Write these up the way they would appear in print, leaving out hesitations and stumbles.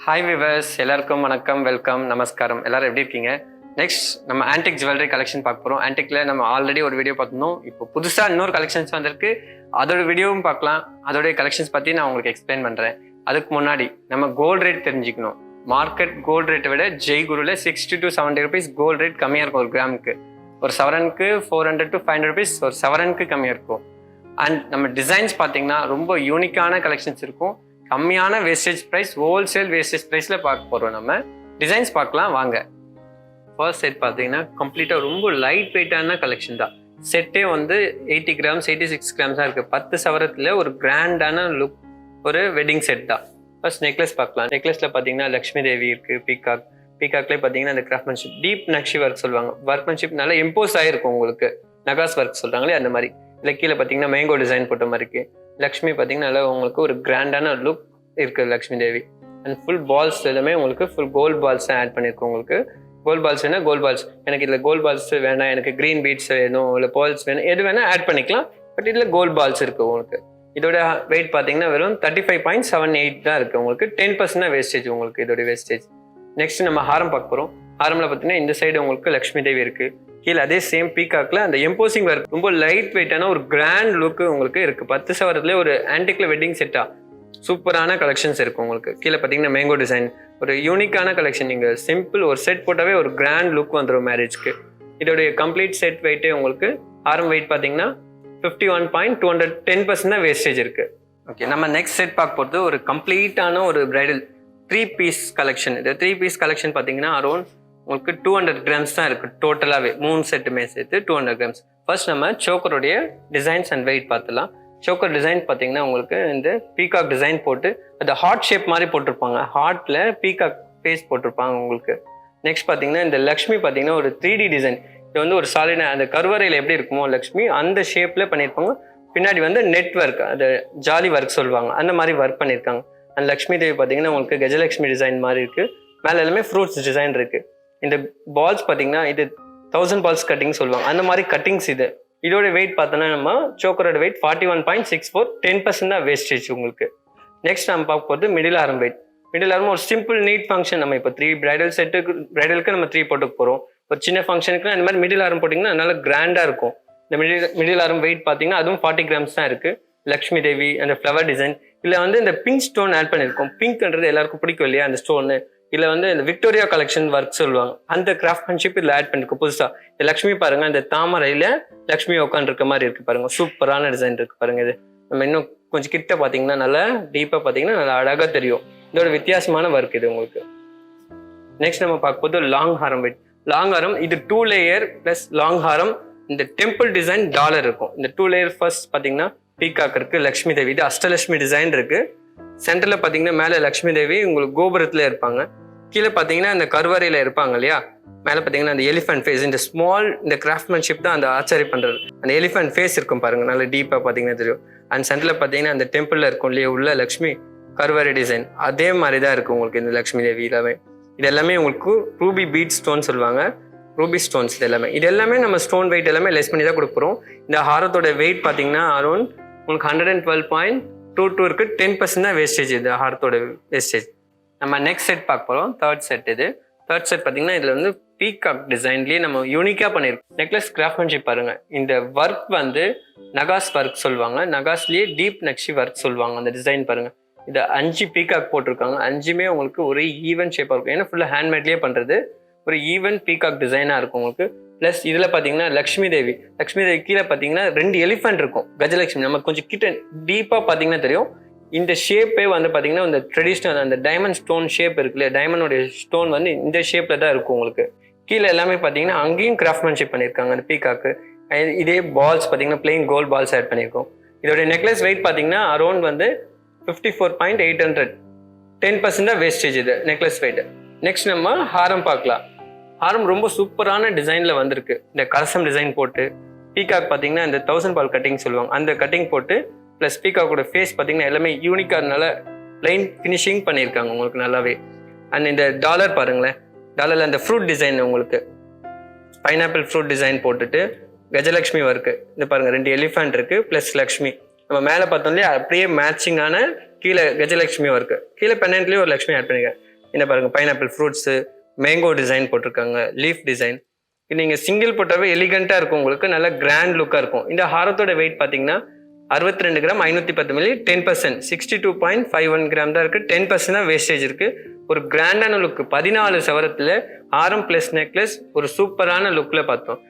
Hi viewers, எல்லாருக்கும் வணக்கம், welcome, நமஸ்காரம். எல்லாரும் எப்படி இருக்கீங்க? நெக்ஸ்ட் நம்ம ஆன்டிக் ஜுவல்லரி கலெக்ஷன் பார்க்க போகிறோம். ஆன்டிக்ல நம்ம ஆல்ரெடி ஒரு வீடியோ பார்த்துருந்தோம். இப்போ புதுசாக இன்னொரு கலெக்ஷன்ஸ் வந்திருக்கு. அதோட வீடியோவும் பார்க்கலாம். அதோடைய கலெக்ஷன்ஸ் பற்றி நான் உங்களுக்கு எக்ஸ்பிளைன் பண்ணுறேன். அதுக்கு முன்னாடி நம்ம கோல்டு ரேட் தெரிஞ்சுக்கணும். மார்க்கெட் கோல்டு ரேட்டை விட ஜெய்குருவில் 60 to 70 rupees கோல்டு ரேட் கம்மியாக இருக்கும் ஒரு கிராமுக்கு. ஒரு சவரனுக்கு 400 to 500 rupees ஒரு சவரனுக்கு கம்மியாக இருக்கும். அண்ட் நம்ம டிசைன்ஸ் பார்த்தீங்கன்னா ரொம்ப யூனிக்கான கலெக்ஷன்ஸ் இருக்கும். கம்மியான வேஸ்டேஜ் ப்ரைஸ், ஹோல்சேல் வேஸ்டேஜ் ப்ரைஸில் பார்க்க போகிறோம். நம்ம டிசைன்ஸ் பார்க்கலாம் வாங்க. ஃபர்ஸ்ட் செட் பார்த்தீங்கன்னா கம்ப்ளீட்டாக ரொம்ப லைட் வெயிட்டான கலெக்ஷன் தான். செட்டே வந்து 80 grams 86 grams இருக்குது. 10 சவரத்தில் ஒரு கிராண்டான லுக் ஒரு வெட்டிங் செட் தான். ஃபர்ஸ்ட் நெக்லஸ் பார்க்கலாம். நெக்லஸில் பார்த்தீங்கன்னா லக்ஷ்மி தேவி இருக்குது, பீகாக்லேயே பார்த்தீங்கன்னா அந்த கிராஃப்ட்மேன்ஷிப் டீப் நக்ஷி ஒர்க் சொல்லுவாங்க. ஒர்க்மேன்ஷிப் நல்லா இம்போஸ் ஆகிருக்கும் உங்களுக்கு. நகாஸ் ஒர்க் சொல்கிறாங்களே அந்த மாதிரி. இல்லை கீழே பார்த்தீங்கன்னா மேங்கோ டிசைன் போட்ட மாதிரி இருக்குது. லக்ஷ்மி பார்த்தீங்கன்னா நல்லா உங்களுக்கு ஒரு கிராண்டான லுக் இருக்குது Lakshmi Devi. And full balls எல்லாமே உங்களுக்கு ஃபுல் கோல்ட் பால்ஸ் ஆட் பண்ணியிருக்கோம். உங்களுக்கு கோல்ட் பால்ஸ் வேணால் கோல்ட் பால்ஸ், எனக்கு இதில் கோல்ட் பால்ஸ் வேணாம், எனக்கு க்ரீன் பீட்ஸ் வேணும், இல்லை பால்ஸ் வேணும், எது வேணால் ஆட் பண்ணிக்கலாம். பட் இதில் கோல்ட் பால்ஸ் இருக்குது உங்களுக்கு. இதோட வெயிட் பார்த்தீங்கன்னா வெறும் 35.78 தான் இருக்குது உங்களுக்கு. 10% தான் வேஸ்டேஜ் உங்களுக்கு இதோட வேஸ்டேஜ். நெக்ஸ்ட் நம்ம ஹாரம் பார்க்க போகிறோம். ஹாரமில் பார்த்தீங்கன்னா இந்த சைடு உங்களுக்கு லக்ஷ்மி தேவி இருக்குது. கீழே அதே சேம் பீகாக்ல அந்த எம்போசிங் ஒர்க் ரொம்ப லைட் வெயிட்டான ஒரு கிராண்ட் லுக்கு உங்களுக்கு இருக்குது. 10 சவரத்துல ஒரு ஆன்டிக்ல வெட்டிங் செட்டா சூப்பரான கலெக்ஷன்ஸ் இருக்கும் உங்களுக்கு. கீழே பார்த்தீங்கன்னா மேங்கோ டிசைன் ஒரு யூனிக்கான கலெக்ஷன். நீங்கள் சிம்பிள் ஒரு செட் போட்டாவே ஒரு கிராண்ட் லுக் வந்துடும் மேரேஜ்க்கு. இதோடைய கம்ப்ளீட் செட் வெயிட்டே உங்களுக்கு ஆரம் வெயிட் பார்த்தீங்கன்னா 51.200 10% தான் வேஸ்டேஜ் இருக்குது. ஓகே, நம்ம நெக்ஸ்ட் செட் பார்க்க போகிறது ஒரு கம்ப்ளீட்டான ஒரு பிரைடல் 3 பீஸ் கலெக்ஷன். இது 3 பீஸ் கலெக்ஷன் பார்த்தீங்கன்னா அரௌண்ட் உங்களுக்கு 200 grams தான் இருக்குது டோட்டலாகவே. 3 செட்டுமே சேர்த்து 200 grams. ஃபர்ஸ்ட் நம்ம சோக்கருடைய டிசைன்ஸ் அண்ட் வெயிட் பார்த்துலாம். சோக்கர் டிசைன் பார்த்தீங்கன்னா உங்களுக்கு இந்த பீகாக் டிசைன் போட்டு அது ஹார்ட் ஷேப் மாதிரி போட்டிருப்பாங்க. ஹார்ட்டில் பீகாக் ஃபேஸ் போட்டிருப்பாங்க உங்களுக்கு. நெக்ஸ்ட் பார்த்தீங்கன்னா இந்த லக்ஷ்மி பார்த்தீங்கன்னா ஒரு 3D டிசைன். இது வந்து ஒரு சாலிட் அந்த கருவறையில் எப்படி இருக்குமோ லக்ஷ்மி அந்த ஷேப்பில் பண்ணியிருப்பாங்க. பின்னாடி வந்து நெட் ஒர்க், அது ஜாலி ஒர்க் சொல்லுவாங்க, அந்த மாதிரி ஒர்க் பண்ணியிருக்காங்க. அந்த லக்ஷ்மி தேவி பார்த்தீங்கன்னா உங்களுக்கு கஜலக்ஷ்மி டிசைன் மாதிரி இருக்குது. மேலே எல்லாமே ஃப்ரூட்ஸ் டிசைன் இருக்குது. இந்த பால்ஸ் பார்த்தீங்கன்னா இது 1000 balls கட்டிங் சொல்லுவாங்க, அந்த மாதிரி கட்டிங்ஸ் இது. இதோட வெயிட் பார்த்தோன்னா நம்ம சோக்கரோட வெயிட் 41.64 10% தான் வேஸ்டேஜ் உங்களுக்கு. நெக்ஸ்ட் நம்ம பார்க்க போகிறது மிடில் ஆரம் வெயிட். மிடில் ஆரம் ஒரு சிம்பிள் நீட் ஃபங்க்ஷன். நம்ம இப்போ 3 பிரைடல் செட்டுக்கு பிரைடலுக்கு நம்ம 3 போட்டுக்க போகிறோம். ஒரு சின்ன ஃபங்க்ஷனுக்கு இந்த மாதிரி மிடில் ஆரம் போட்டிங்கன்னா நல்லா கிராண்டாக இருக்கும். இந்த மிடில் ஆரம் வெயிட் பார்த்தீங்கன்னா அதுவும் 40 grams தான் இருக்குது. லக்ஷ்மி தேவி அந்த ஃப்ளவர் டிசைன் இதில் வந்து இந்த பிங்க் ஸ்டோன் ஆட் பண்ணியிருக்கோம். பிங்க்ன்றது எல்லாருக்கும் பிடிக்கும் இல்லையா அந்த ஸ்டோனு. இதில் வந்து இந்த விக்டோரியா கலெக்ஷன் ஒர்க் சொல்லுவாங்க, அந்த கிராஃப்ட்மேன்ஷிப் இதில் ஆட் பண்ணிருக்கோம் புதுசாக. இந்த லக்ஷ்மி பாருங்க, இந்த தாமரையில் லக்ஷ்மி உட்காந்துருக்க மாதிரி இருக்கு பாருங்க. சூப்பரான டிசைன் இருக்கு பாருங்க. இது நம்ம இன்னும் கொஞ்சம் கிட்ட பார்த்தீங்கன்னா நல்லா டீப்பாக பார்த்தீங்கன்னா நல்லா அழகாக தெரியும். இதோட வித்தியாசமான ஒர்க் இது உங்களுக்கு. நெக்ஸ்ட் நம்ம பார்க்கும்போது லாங் ஹாரம் வெயிட். லாங் ஹாரம் இது 2 layer ப்ளஸ் லாங் ஹாரம். இந்த டெம்பிள் டிசைன் டாலர் இருக்கும். இந்த 2 layer ஃபர்ஸ்ட் பார்த்தீங்கன்னா பீகாக் இருக்கு, லக்ஷ்மி தேவி இது அஷ்டலட்சுமி டிசைன் இருக்கு. சென்டர்ல பார்த்தீங்கன்னா மேலே லக்ஷ்மி தேவி உங்களுக்கு கோபுரத்தில் இருப்பாங்க. கீழே பார்த்தீங்கன்னா இந்த கருவறையில் இருப்பாங்க இல்லையா. மேலே பார்த்தீங்கன்னா அந்த எலிஃபென்ட் ஃபேஸ், இந்த ஸ்மால் இந்த கிராஃப்ட்மேன்ஷிப் தான் அந்த ஆச்சரியம் பண்ணுறது. அந்த எலிஃபென்ட் ஃபேஸ் இருக்கும் பாருங்க, நல்லா டீப்பாக பார்த்தீங்கன்னா தெரியும். அண்ட் சென்டரில் பார்த்தீங்கன்னா அந்த டெம்பிளில் இருக்கும் இல்லையா உள்ள லக்ஷ்மி கருவறை டிசைன், அதே மாதிரி தான் இருக்கும் உங்களுக்கு இந்த லக்ஷ்மி தேவி எல்லாமே. இது எல்லாமே உங்களுக்கு ரூபி பீட் ஸ்டோன் சொல்லுவாங்க, ரூபி ஸ்டோன்ஸ். இது எல்லாமே நம்ம ஸ்டோன் வெயிட் எல்லாமே லெஸ் பண்ணி தான் கொடுக்குறோம். இந்த ஹாரத்தோட வெயிட் பார்த்தீங்கன்னா அரௌண்ட் உங்களுக்கு 112.22 இருக்கு. 10% தான் வேஸ்டேஜ் இது ஹாரத்தோட வேஸ்டேஜ். நம்ம நெக்ஸ்ட் செட் பார்க்க போகிறோம். தேர்ட் செட் இது. தேர்ட் செட் பார்த்தீங்கன்னா இதில் வந்து பீகாக் டிசைன்லேயே நம்ம யூனிக்காக பண்ணியிருக்கோம். நெக்லஸ் கிராஃப்ட்மேன்ஷிப் பாருங்க. இந்த ஒர்க் வந்து நகாஸ் ஒர்க் சொல்லுவாங்க, நகாஸ்லேயே டீப் நக்ஷி ஒர்க் சொல்லுவாங்க. அந்த டிசைன் பாருங்க. இதை 5 பீகாக் போட்டிருக்காங்க. 5மே உங்களுக்கு ஒரு ஈவன் ஷேப்பாக இருக்கும். ஏன்னா ஃபுல்லாக ஹேண்ட்மேட்லேயே பண்ணுறது. ஒரு ஈவன் பீகாக் டிசைனாக இருக்கும் உங்களுக்கு. ப்ளஸ் இதில் பார்த்தீங்கன்னா லக்ஷ்மி தேவி கீழே பார்த்தீங்கன்னா 2 எலிஃபென்ட் இருக்கும், கஜலட்சுமி. நம்ம கொஞ்சம் கிட்ட டீப்பாக பார்த்தீங்கன்னா தெரியும். இந்த ஷேப்பே வந்து பார்த்தீங்கன்னா இந்த ட்ரெடிஷ்னல் அந்த டைமண்ட் ஸ்டோன் ஷேப் இருக்கு இல்லையா, டைமண்டோடைய ஸ்டோன் வந்து இந்த ஷேப்பில் தான் இருக்கும் உங்களுக்கு. கீழே எல்லாமே பார்த்தீங்கன்னா அங்கேயும் கிராஃப்ட்மேன்ஷிப் பண்ணியிருக்காங்க அந்த பீகாக்கு. இதே பால்ஸ் பார்த்தீங்கன்னா பிளெயின் கோல்ட் பால்ஸ் ஆட் பண்ணியிருக்கோம். இதோடைய நெக்லஸ் வெயிட் பார்த்தீங்கன்னா அரௌண்ட் வந்து 54.800 10% தான் வேஸ்டேஜ் இது நெக்லஸ் வெயிட். நெக்ஸ்ட் நம்ம ஹாரம் பார்க்கலாம். ஹாரம் ரொம்ப சூப்பரான டிசைனில் வந்திருக்கு. இந்த கலசம் டிசைன் போட்டு பீகாக் பார்த்தீங்கன்னா இந்த 1000 ball கட்டிங் சொல்லுவாங்க, அந்த கட்டிங் போட்டு ப்ளஸ் பீகாக்கோட ஃபேஸ் பார்த்தீங்கன்னா எல்லாமே யூனிக்காக பிளைன் ஃபினிஷிங் பண்ணியிருக்காங்க உங்களுக்கு நல்லாவே. அண்ட் இந்த டாலர் பாருங்களேன், டாலரில் அந்த ஃப்ரூட் டிசைன் உங்களுக்கு பைனாப்பிள் ஃப்ரூட் டிசைன் போட்டுட்டு கஜலக்ஷ்மி ஒர்க்கு. இந்த பாருங்கள் 2 எலிஃபென்ட் இருக்குது ப்ளஸ் லக்ஷ்மி. நம்ம மேலே பார்த்தோம்லையே அப்படியே மேட்சிங்கான கீழே கஜலக்ஷ்மி ஒர்க்கு. கீழே பெண்டன்ட்லேயே ஒரு லக்ஷ்மி ஆட் பண்ணியிருக்கேன். இந்த பாருங்க பைனாப்பிள் ஃப்ரூட்ஸு, மேங்கோ டிசைன் போட்டிருக்காங்க, லீஃப் டிசைன். நீங்கள் சிங்கிள் போட்டாவே எலிகண்ட்டாக இருக்கும், உங்களுக்கு நல்ல கிராண்ட் லுக்காக இருக்கும். இந்த ஹாரத்தோட வெயிட் பார்த்தீங்கன்னா 62 கிராம் 510 மில்லி 10%, 62.51 கிராம் தான் இருக்குது. 10% தான் வேஸ்டேஜ் இருக்குது. ஒரு கிராண்டான லுக்கு, 14 சவரத்தில் ஆரம் ப்ளஸ் நெக்லஸ், ஒரு சூப்பரான லுக்கில் பார்த்தோம்.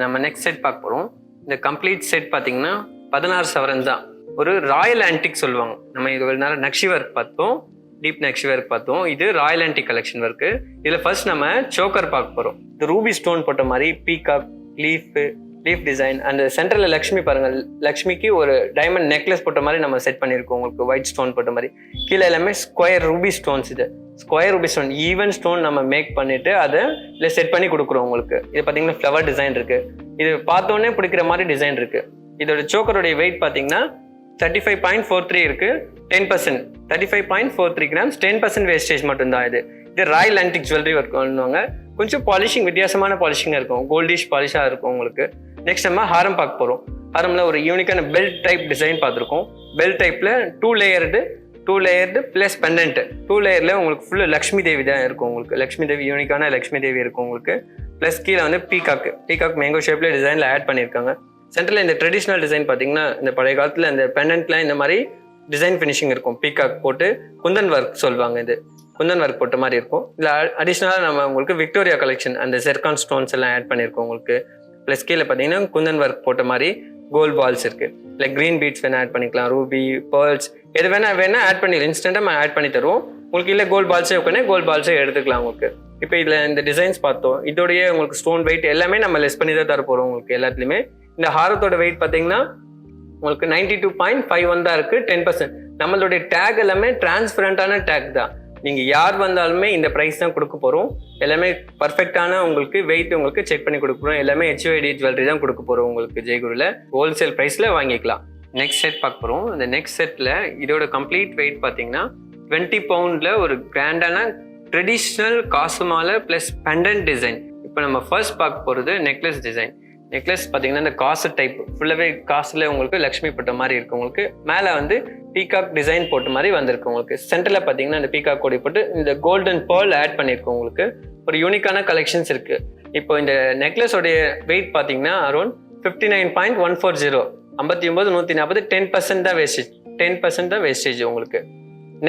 நம்ம நெக்ஸ்ட் செட் பார்க்க போகிறோம். இந்த கம்ப்ளீட் செட் பார்த்தீங்கன்னா 16 சவரன் தான். ஒரு ராயல் ஆன்டிக் சொல்லுவாங்க. நம்ம இது ஒரு நேரம் நக்ஷி ஒர்க் பார்த்தோம், டீப் நக்ஷி ஒர்க் பார்த்தோம். இது ராயல் ஆன்டிக் கலெக்ஷன் ஒர்க்கு. இதில் ஃபர்ஸ்ட் நம்ம சோக்கர் பார்க்க போகிறோம். இது ரூபி ஸ்டோன் போட்ட மாதிரி பீகாக் லீஃப் டிசைன். அந்த சென்டரில் லக்ஷ்மி பாருங்கள், லக்ஷ்மிக்கு ஒரு டைமண்ட் நெக்லஸ் போட்ட மாதிரி நம்ம செட் பண்ணியிருக்கோம். உங்களுக்கு ஒயிட் ஸ்டோன் போட்ட மாதிரி. கீழே எல்லாமே ஸ்கொயர் ரூபி ஸ்டோன்ஸ். இது square Ruby stone, even stone நம்ம மேக் பண்ணிட்டு அதை இல்லை செட் பண்ணி கொடுக்குறோம் உங்களுக்கு. இது பார்த்தீங்கன்னா ஃப்ளவர் டிசைன் இருக்கு. இது பார்த்தோன்னே பிடிக்கிற மாதிரி டிசைன் இருக்கு. இதோட சோக்கருடைய வெயிட் பார்த்தீங்கன்னா 35.43 இருக்கு. 10%, 35.43 கிராம்ஸ், 10% வேஸ்டேஜ் மட்டும்தான். இது ராயல் ஆன்டிக் ஜுவல்லரி ஒர்க் பண்ணுவாங்க. கொஞ்சம் பாலிஷிங் வித்தியாசமான பாலிஷிங்காக இருக்கும், கோல்டிஷ் பாலிஷாக இருக்கும் உங்களுக்கு. நெக்ஸ்ட் நம்ம ஹாரம் பார்க்க போகிறோம். ஹாரமில் ஒரு யூனிக்கான பெல்ட் டைப் டிசைன் பார்த்துருக்கோம். பெல்ட் டைப்பில் டூ லேயர்டு ப்ளஸ் பெண்டன்ட். 2 லேயரில் உங்களுக்கு ஃபுல்லு லக்ஷ்மி தேவி தான் இருக்கும். உங்களுக்கு லக்ஷ்மி தேவி, யூனிக்கான லக்ஷ்மி தேவி இருக்கும் உங்களுக்கு. ப்ளஸ் கீழே வந்து பீகாக் மேங்கோ ஷேப்பில் டிசைனில் ஆட் பண்ணியிருக்காங்க. சென்டரில் இந்த ட்ரெடிஷ்னல் டிசைன் பார்த்தீங்கன்னா, இந்த பழைய காலத்தில் இந்த பெண்டன்ட்லாம் இந்த மாதிரி டிசைன் ஃபினிஷிங் இருக்கும். பீகாக் போட்டு குந்தன் ஒர்க் சொல்லுவாங்க. இது குந்தன் ஒர்க் போட்ட மாதிரி இருக்கும். இதில் அடிஷ்னலாக நம்ம உங்களுக்கு விக்டோரியா கலெக்ஷன் அந்த செர்கான் ஸ்டோன்ஸ் எல்லாம் ஆட் பண்ணியிருக்கோம் உங்களுக்கு. ப்ளஸ் கீழே பார்த்தீங்கன்னா குந்தன் ஒர்க் போட்ட மாதிரி கோல்ட் பால்ஸ் இருக்குது. இல்லை க்ரீன் பீட்ஸ் வேணால் ஆட் பண்ணிக்கலாம், ரூபி, பேர்ல்ஸ் எது வேணால் ஆட் பண்ணிடலாம். இன்ஸ்டண்ட்டாக நம்ம ஆட் பண்ணி தருவோம் உங்களுக்கு. இல்லை கோல்ட் பால்ஸே உட்காந்து கோல்ட் பால்ஸே எடுத்துக்கலாம் உங்களுக்கு. இப்போ இதில் இந்த டிசைன்ஸ் பார்த்தோம். இதோடைய உங்களுக்கு ஸ்டோன் வெயிட் எல்லாமே நம்ம லெஸ் பண்ணி தான் தர போகிறோம் உங்களுக்கு எல்லாத்துலேயுமே. இந்த ஹாரத்தோட வெயிட் பார்த்தீங்கன்னா உங்களுக்கு 92.51 தான் இருக்குது. 10%. நம்மளுடைய டேக் எல்லாமே டிரான்ஸ்பரண்டான டேக் தான். நீங்கள் யார் வந்தாலுமே இந்த ப்ரைஸ் தான் கொடுக்க போகிறோம். எல்லாமே பர்ஃபெக்டான உங்களுக்கு வெயிட் உங்களுக்கு செக் பண்ணி கொடுக்க போகிறோம். எல்லாமே HYD ஜுவல்லரி தான் கொடுக்க போகிறோம் உங்களுக்கு. ஜெய்குருவில் ஹோல்சேல் ப்ரைஸில் வாங்கிக்கலாம். நெக்ஸ்ட் செட் பார்க்க போகிறோம். இந்த நெக்ஸ்ட் செட்டில் இதோட கம்ப்ளீட் வெயிட் பார்த்தீங்கன்னா 20 பவுண்டில் ஒரு கிராண்டான ட்ரெடிஷ்னல் காசு மாலை ப்ளஸ் பெண்டன்ட் டிசைன். இப்போ நம்ம ஃபர்ஸ்ட் பார்க்க போகிறது நெக்லஸ் டிசைன். நெக்லஸ் பார்த்தீங்கன்னா இந்த காசு டைப் ஃபுல்லாகவே காசில் உங்களுக்கு லக்ஷ்மி போட்ட மாதிரி இருக்குது உங்களுக்கு. மேலே வந்து பீகாக் டிசைன் போட்ட மாதிரி வந்திருக்கு உங்களுக்கு. சென்டரில் பார்த்தீங்கன்னா இந்த பீகாக் கொடி போட்டு இந்த கோல்டன் பேர்ல் ஆட் பண்ணியிருக்கோம் உங்களுக்கு. ஒரு யூனிக்கான கலெக்ஷன்ஸ் இருக்குது. இப்போ இந்த நெக்லஸோடைய வெயிட் பார்த்தீங்கன்னா அரௌண்ட் 59.140, 59,140, 10% தான் வேஸ்டேஜ். 10% தான் வேஸ்டேஜ் உங்களுக்கு.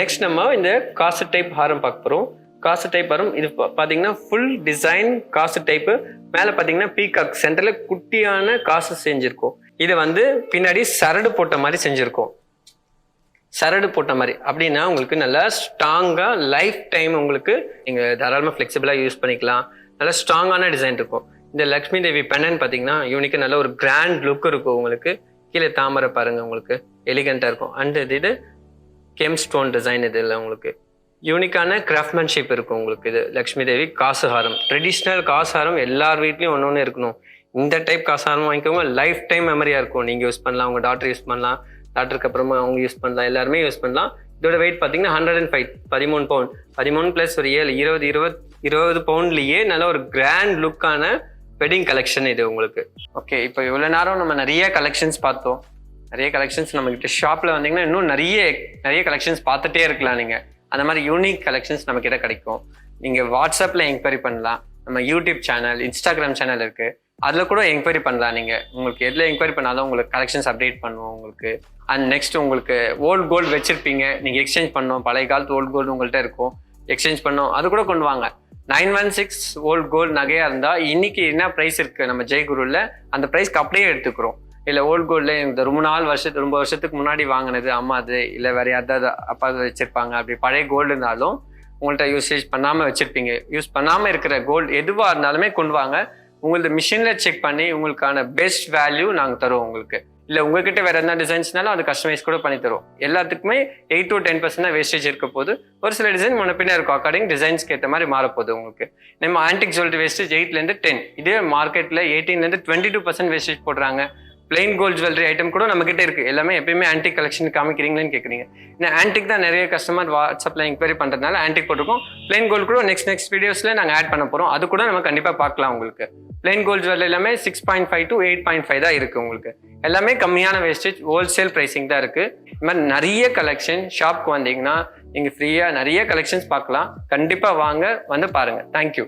நெக்ஸ்ட் நம்ம இந்த காசு டைப் ஹாரம் பார்க்க போகிறோம். காசு டைப் வரும். இது பார்த்தீங்கன்னா ஃபுல் டிசைன் காசு டைப்பு. மேலே பார்த்தீங்கன்னா பீகாக் சென்டரில் குட்டியான காசு செஞ்சுருக்கோம். இதை வந்து பின்னாடி சரடு போட்ட மாதிரி செஞ்சுருக்கோம். சரடு போட்ட மாதிரி அப்படின்னா உங்களுக்கு நல்லா ஸ்ட்ராங்காக லைஃப் டைம் உங்களுக்கு நீங்கள் தாராளமாக ஃப்ளெக்சிபிளாக யூஸ் பண்ணிக்கலாம். நல்லா ஸ்ட்ராங்கான டிசைன் இருக்கும். இந்த லக்ஷ்மி தேவி பெண்ணன் பார்த்தீங்கன்னா யூனிக்காக நல்ல ஒரு கிராண்ட் லுக் இருக்கும் உங்களுக்கு. கீழே தாமரை பாருங்கள் உங்களுக்கு எலிகண்ட்டாக இருக்கும். அண்ட் இது கெம் ஸ்டோன் டிசைன். இது இல்லை உங்களுக்கு யூனிக்கான கிராஃப்ட்மேன்ஷிப் இருக்கும் உங்களுக்கு. இது லக்ஷ்மி தேவி காசு ஹாரம், ட்ரெடிஷ்னல் காசு ஹாரம் எல்லார் வீட்லேயும் ஒன்று இருக்கணும். இந்த டைப் காசு ஹாரம் வாங்கிக்கோங்க. லைஃப் டைம் மெமரியாக இருக்கும். நீங்கள் யூஸ் பண்ணலாம், உங்கள் டாக்டர் யூஸ் பண்ணலாம், டாக்டருக்கு அப்புறமா அவங்க யூஸ் பண்ணலாம், எல்லாருமே யூஸ் பண்ணலாம். இதோட வெயிட் பார்த்தீங்கன்னா 105, 13 பவுண்ட். 13 ப்ளஸ் ஒரு 7, 20 பவுண்ட்லேயே நல்ல ஒரு கிராண்ட் லுக்கான வெட்டிங் கலெக்ஷன் இது உங்களுக்கு. ஓகே, இப்போ இவ்வளோ நேரம் நம்ம நிறைய கலெக்ஷன்ஸ் பார்த்தோம். நிறைய கலெக்ஷன்ஸ் நம்மக்கிட்ட ஷாப்பில் வந்தீங்கன்னா இன்னும் நிறைய கலெக்ஷன்ஸ் பார்த்துட்டே இருக்கலாம். நீங்கள் அந்த மாதிரி யூனிக் கலெக்ஷன்ஸ் நம்மக்கிட்ட கிடைக்கும். நீங்கள் வாட்ஸ்அப்பில் என்கொயரி பண்ணலாம். நம்ம யூடியூப் சேனல், இன்ஸ்டாகிராம் சேனல் இருக்குது, அதில் கூட என்கொயரி பண்ணலாம். நீங்கள் உங்களுக்கு எதில் என்கொயரி பண்ணாலும் உங்களுக்கு கலெக்ஷன்ஸ் அப்டேட் பண்ணுவோம் உங்களுக்கு. அண்ட் நெக்ஸ்ட் உங்களுக்கு ஓல்டு கோல்டு வச்சுருப்பீங்க, நீங்கள் எக்ஸ்சேஞ்ச் பண்ணோம், பழைய காலத்து ஓல்டு கோல்டு உங்கள்கிட்ட இருக்கும், எக்ஸ்சேஞ்ச் பண்ணோம், அது கூட கொண்டு வாங்க. 916 ஓல்டு கோல்டு நகையாக இருந்தால் இன்றைக்கி என்ன ப்ரைஸ் இருக்குது நம்ம ஜெய்குருவில் அந்த ப்ரைஸ்க்கு அப்படியே எடுத்துக்கிறோம். இல்லை ஓல்டு கோல்டில் இந்த ரொம்ப வருஷத்துக்கு முன்னாடி வாங்கினது அம்மா அது, இல்லை வேறு யாராவது அப்பா வச்சுருப்பாங்க, அப்படி பழைய கோல்டு இருந்தாலும் உங்கள்கிட்ட யூசேஜ் பண்ணாமல் வச்சுருப்பீங்க. யூஸ் பண்ணாமல் இருக்கிற கோல்டு எதுவாக இருந்தாலுமே கொண்டு வாங்க. உங்களது மிஷினில் செக் பண்ணி உங்களுக்கான பெஸ்ட் வேல்யூ நாங்கள் தருவோம் உங்களுக்கு. இல்லை உங்ககிட்ட வேறு எந்த டிசைன்ஸ்னாலும் அது கஸ்டமைஸ் கூட பண்ணி தருவோம். எல்லாத்துக்குமே 8 to 10% தான் வேஸ்டேஜ் இருக்க போது. ஒரு சில டிசைன் முன்னப்பின்னா இருக்கும், அக்கார்டிங் டிசைன்ஸ்க்கு ஏற்ற மாதிரி மாறப்போகுது உங்களுக்கு. நம்ம ஆன்டிக் ஜுவல்லரி வேஸ்டேஜ் 8லேருந்து 10, இதே மார்க்கெட்டில் 18லேருந்து 22% வேஸ்டேஜ் போடுறாங்க. பிளைன் கோல்ட் ஜுவல்லரி ஐட்டம் கூட நம்மகிட்ட இருக்குது. எல்லாமே எப்பயுமே ஆன்டிக் கலெக்ஷன் காமிக்கிறீங்களேன்னு கேட்குறீங்க. ஏன்னா ஆன்டிக் தான் நிறைய கஸ்டமர் வாட்ஸ்அப்பில் என்கொயரி பண்ணுறதுனால ஆன்டிக் போட்டிருக்கோம். பிளைன் கோல்டு கூட நெக்ஸ்ட் வீடியோஸில் நாங்கள் ஆட் பண்ண போகிறோம். அது கூட நம்ம கண்டிப்பாக பார்க்கலாம் உங்களுக்கு. பிளைன் கோல்ட் ஜுவல்லரி எல்லாமே 6.5 to 8.5 தான் இருக்குது உங்களுக்கு. எல்லாமே கம்மியான வேஸ்டேஜ், ஹோல்சேல் ப்ரைஸிங் தான் இருக்குது. இது மாதிரி நிறைய கலெக்ஷன் ஷாப்க்கு வந்தீங்கன்னா நீங்கள் ஃப்ரீயாக நிறைய கலெக்ஷன்ஸ் பார்க்கலாம். கண்டிப்பாக வாங்க, வந்து பாருங்கள். தேங்க்யூ.